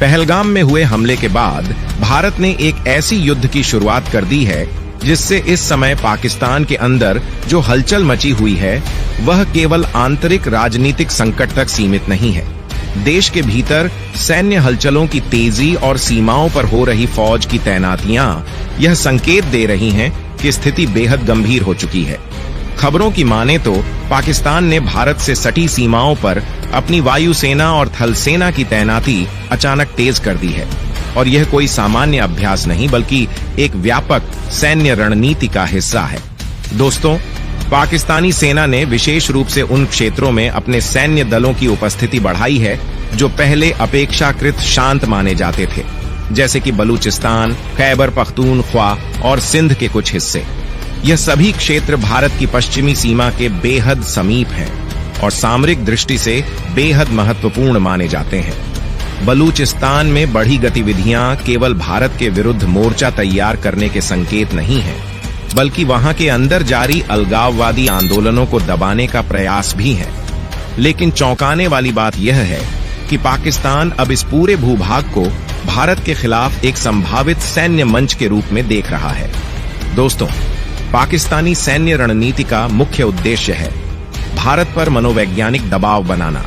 पहलगाम में हुए हमले के बाद भारत ने एक ऐसी युद्ध की शुरुआत कर दी है जिससे इस समय पाकिस्तान के अंदर जो हलचल मची हुई है वह केवल आंतरिक राजनीतिक संकट तक सीमित नहीं है। देश के भीतर सैन्य हलचलों की तेजी और सीमाओं पर हो रही फौज की तैनातियां यह संकेत दे रही हैं कि स्थिति बेहद गंभीर हो चुकी है। खबरों की माने तो पाकिस्तान ने भारत से सटी सीमाओं पर अपनी वायुसेना और थल सेना की तैनाती अचानक तेज कर दी है और यह कोई सामान्य अभ्यास नहीं बल्कि एक व्यापक सैन्य रणनीति का हिस्सा है। दोस्तों, पाकिस्तानी सेना ने विशेष रूप से उन क्षेत्रों में अपने सैन्य दलों की उपस्थिति बढ़ाई है जो पहले अपेक्षाकृत शांत माने जाते थे, जैसे कि बलूचिस्तान, खैबर पख्तूनख्वा और सिंध के कुछ हिस्से। यह सभी क्षेत्र भारत की पश्चिमी सीमा के बेहद समीप हैं और सामरिक दृष्टि से बेहद महत्वपूर्ण माने जाते हैं। बलूचिस्तान में बढ़ी गतिविधियां केवल भारत के विरुद्ध मोर्चा तैयार करने के संकेत नहीं हैं, बल्कि वहां के अंदर जारी अलगाववादी आंदोलनों को दबाने का प्रयास भी है। लेकिन चौंकाने वाली बात यह है कि पाकिस्तान अब इस पूरे भूभाग को भारत के खिलाफ एक संभावित सैन्य मंच के रूप में देख रहा है। दोस्तों, पाकिस्तानी सैन्य रणनीति का मुख्य उद्देश्य है भारत पर मनोवैज्ञानिक दबाव बनाना।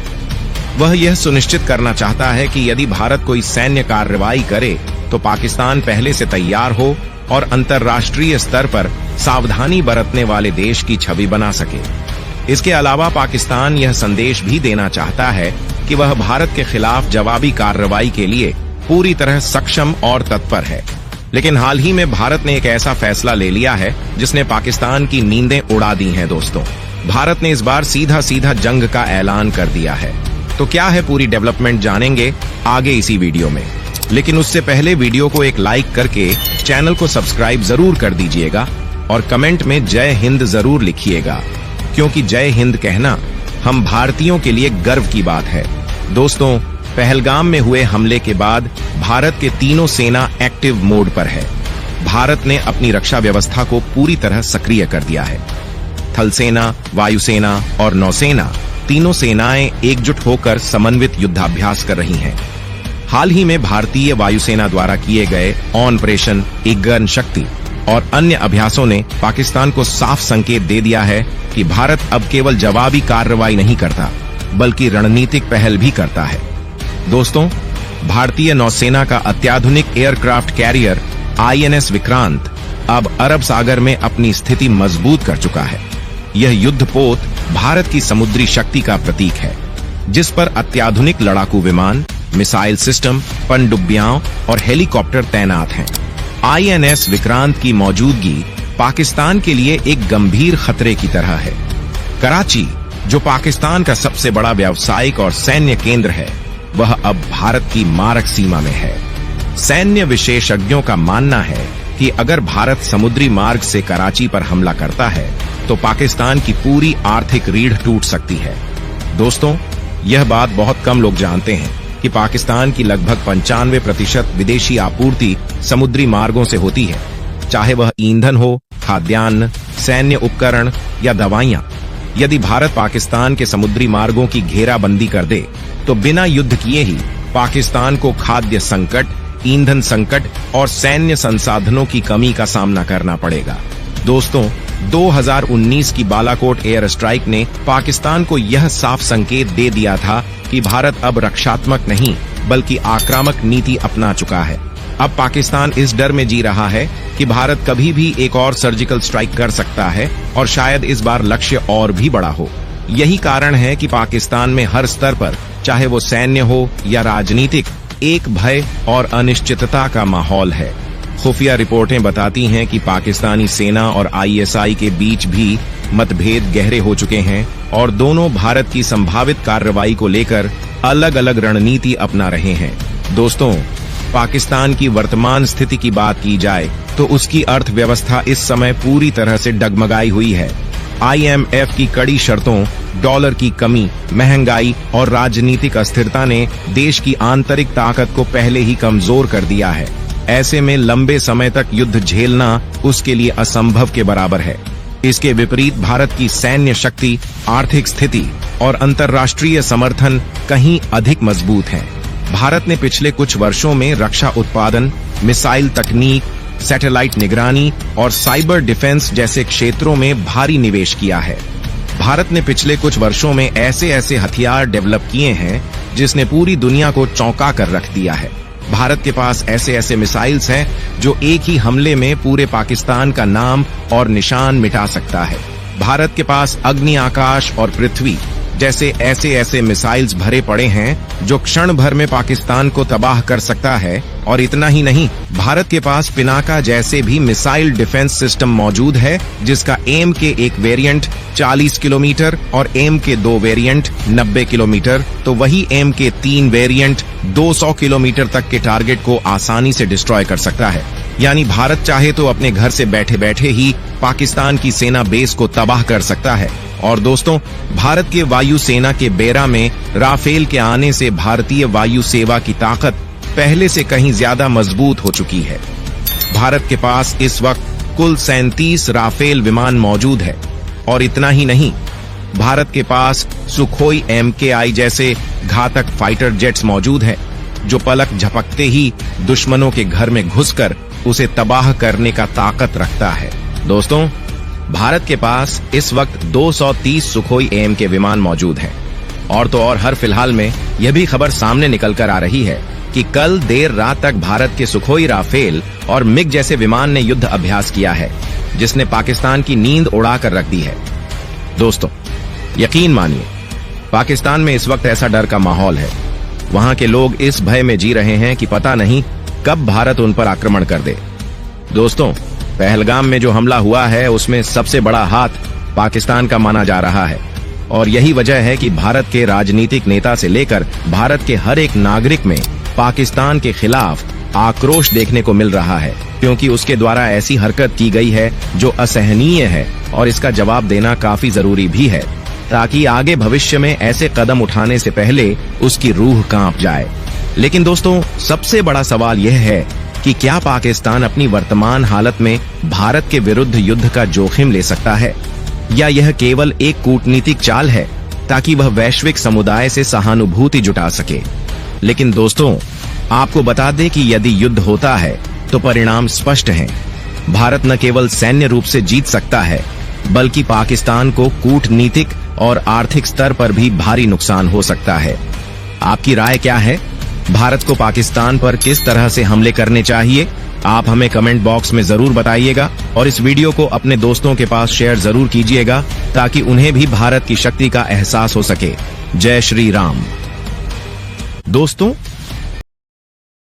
वह यह सुनिश्चित करना चाहता है कि यदि भारत कोई सैन्य कार्रवाई करे तो पाकिस्तान पहले से तैयार हो और अंतर्राष्ट्रीय स्तर पर सावधानी बरतने वाले देश की छवि बना सके। इसके अलावा पाकिस्तान यह संदेश भी देना चाहता है कि वह भारत के खिलाफ जवाबी कार्रवाई के लिए पूरी तरह सक्षम और तत्पर है। लेकिन हाल ही में भारत ने एक ऐसा फैसला ले लिया है जिसने पाकिस्तान की नींदें उड़ा दी हैं। दोस्तों, भारत ने इस बार सीधा सीधा जंग का ऐलान कर दिया है। तो क्या है पूरी डेवलपमेंट जानेंगे आगे इसी वीडियो में। लेकिन उससे पहले वीडियो को एक लाइक करके चैनल को सब्सक्राइब जरूर कर दीजिएगा और कमेंट में जय हिंद जरूर लिखिएगा, क्योंकि जय हिंद कहना हम भारतीयों के लिए गर्व की बात है। दोस्तों, पहलगाम में हुए हमले के बाद भारत के तीनों सेना एक्टिव मोड पर है। भारत ने अपनी रक्षा व्यवस्था को पूरी तरह सक्रिय कर दिया है। थल सेना, वायुसेना और नौसेना तीनों सेनाएं एकजुट होकर समन्वित युद्धाभ्यास कर रही हैं। हाल ही में भारतीय वायुसेना द्वारा किए गए ऑपरेशन गगन शक्ति और अन्य अभ्यासों ने पाकिस्तान को साफ संकेत दे दिया है कि भारत अब केवल जवाबी कार्रवाई नहीं करता बल्कि रणनीतिक पहल भी करता है। दोस्तों, भारतीय नौसेना का अत्याधुनिक एयरक्राफ्ट कैरियर INS विक्रांत अब अरब सागर में अपनी स्थिति मजबूत कर चुका है। यह युद्धपोत भारत की समुद्री शक्ति का प्रतीक है, जिस पर अत्याधुनिक लड़ाकू विमान, मिसाइल सिस्टम, पनडुब्बियां और हेलीकॉप्टर तैनात हैं। INS विक्रांत की मौजूदगी पाकिस्तान के लिए एक गंभीर खतरे की तरह है। कराची, जो पाकिस्तान का सबसे बड़ा व्यावसायिक और सैन्य केंद्र है, वह अब भारत की मारक सीमा में है। सैन्य विशेषज्ञों का मानना है कि अगर भारत समुद्री मार्ग से कराची पर हमला करता है तो पाकिस्तान की पूरी आर्थिक रीढ़ टूट सकती है। दोस्तों, यह बात बहुत कम लोग जानते हैं कि पाकिस्तान की लगभग 95% विदेशी आपूर्ति समुद्री मार्गों से होती है, चाहे वह ईंधन हो, खाद्यान्न, सैन्य उपकरण या दवाइयां। यदि भारत पाकिस्तान के समुद्री मार्गों की घेराबंदी कर दे तो बिना युद्ध किए ही पाकिस्तान को खाद्य संकट, ईंधन संकट और सैन्य संसाधनों की कमी का सामना करना पड़ेगा। दोस्तों, 2019 की बालाकोट एयर स्ट्राइक ने पाकिस्तान को यह साफ संकेत दे दिया था कि भारत अब रक्षात्मक नहीं बल्कि आक्रामक नीति अपना चुका है। अब पाकिस्तान इस डर में जी रहा है कि भारत कभी भी एक और सर्जिकल स्ट्राइक कर सकता है और शायद इस बार लक्ष्य और भी बड़ा हो। यही कारण है कि पाकिस्तान में हर स्तर पर, चाहे वो सैन्य हो या राजनीतिक, एक भय और अनिश्चितता का माहौल है। खुफिया रिपोर्टें बताती हैं कि पाकिस्तानी सेना और ISI के बीच भी मतभेद गहरे हो चुके हैं और दोनों भारत की संभावित कार्रवाई को लेकर अलग अलग रणनीति अपना रहे हैं। दोस्तों, पाकिस्तान की वर्तमान स्थिति की बात की जाए तो उसकी अर्थव्यवस्था इस समय पूरी तरह से डगमगाई हुई है। IMF की कड़ी शर्तों, डॉलर की कमी, महंगाई और राजनीतिक अस्थिरता ने देश की आंतरिक ताकत को पहले ही कमजोर कर दिया है। ऐसे में लंबे समय तक युद्ध झेलना उसके लिए असंभव के बराबर है। इसके विपरीत भारत की सैन्य शक्ति, आर्थिक स्थिति और अंतर्राष्ट्रीय समर्थन कहीं अधिक मजबूत हैं। भारत ने पिछले कुछ वर्षों में रक्षा उत्पादन, मिसाइल तकनीक, सैटेलाइट निगरानी और साइबर डिफेंस जैसे क्षेत्रों में भारी निवेश किया है। भारत ने पिछले कुछ वर्षों में ऐसे हथियार डेवलप किए हैं जिसने पूरी दुनिया को चौंका कर रख दिया है। भारत के पास ऐसे मिसाइल्स हैं जो एक ही हमले में पूरे पाकिस्तान का नाम और निशान मिटा सकता है। भारत के पास अग्नि, आकाश और पृथ्वी जैसे ऐसे मिसाइल्स भरे पड़े हैं जो क्षण भर में पाकिस्तान को तबाह कर सकता है। और इतना ही नहीं, भारत के पास पिनाका जैसे भी मिसाइल डिफेंस सिस्टम मौजूद है जिसका एम के एक वेरिएंट 40 किलोमीटर और एम के 2 वेरिएंट 90 किलोमीटर तो वही एम के 3 वेरिएंट 200 किलोमीटर तक के टारगेट को आसानी से डिस्ट्रॉय कर सकता है। यानी भारत चाहे तो अपने घर से बैठे बैठे ही पाकिस्तान की सेना बेस को तबाह कर सकता है। और दोस्तों, भारत के वायु सेना के बेरा में राफेल के आने से भारतीय वायु सेवा की ताकत पहले से कहीं ज्यादा मजबूत हो चुकी है। भारत के पास इस वक्त कुल 37 राफेल विमान मौजूद है। और इतना ही नहीं, भारत के पास सुखोई MKI जैसे घातक फाइटर जेट्स मौजूद हैं जो पलक झपकते ही दुश्मनों के घर में घुसकर उसे तबाह करने का ताकत रखता है। दोस्तों, भारत के पास इस वक्त 230 सुखोई AM के विमान मौजूद हैं। और तो और हर फिलहाल में यह भी खबर सामने निकल कर आ रही है कि कल देर रात तक भारत के सुखोई, राफेल और मिग जैसे विमान ने युद्ध अभ्यास किया है जिसने पाकिस्तान की नींद उड़ा कर रख दी है। दोस्तों, यकीन मानिए, पाकिस्तान में इस वक्त ऐसा डर का माहौल है। वहां के लोग इस भय में जी रहे हैं कि पता नहीं कब भारत उन पर आक्रमण कर दे। दोस्तों, पहलगाम में जो हमला हुआ है उसमें सबसे बड़ा हाथ पाकिस्तान का माना जा रहा है। और यही वजह है कि भारत के राजनीतिक नेता से लेकर भारत के हर एक नागरिक में पाकिस्तान के खिलाफ आक्रोश देखने को मिल रहा है, क्योंकि उसके द्वारा ऐसी हरकत की गई है जो असहनीय है और इसका जवाब देना काफी जरूरी भी है, ताकि आगे भविष्य में ऐसे कदम उठाने से पहले उसकी रूह कांप जाए। लेकिन दोस्तों, सबसे बड़ा सवाल यह है कि क्या पाकिस्तान अपनी वर्तमान हालत में भारत के विरुद्ध युद्ध का जोखिम ले सकता है, या यह केवल एक कूटनीतिक चाल है ताकि वह वैश्विक समुदाय से सहानुभूति जुटा सके। लेकिन दोस्तों, आपको बता दें कि यदि युद्ध होता है तो परिणाम स्पष्ट हैं। भारत न केवल सैन्य रूप से जीत सकता है, बल्कि पाकिस्तान को कूटनीतिक और आर्थिक स्तर पर भी भारी नुकसान हो सकता है। आपकी राय क्या है? भारत को पाकिस्तान पर किस तरह से हमले करने चाहिए? आप हमें कमेंट बॉक्स में जरूर बताइएगा और इस वीडियो को अपने दोस्तों के पास शेयर जरूर कीजिएगा ताकि उन्हें भी भारत की शक्ति का एहसास हो सके। जय श्री राम। दोस्तों,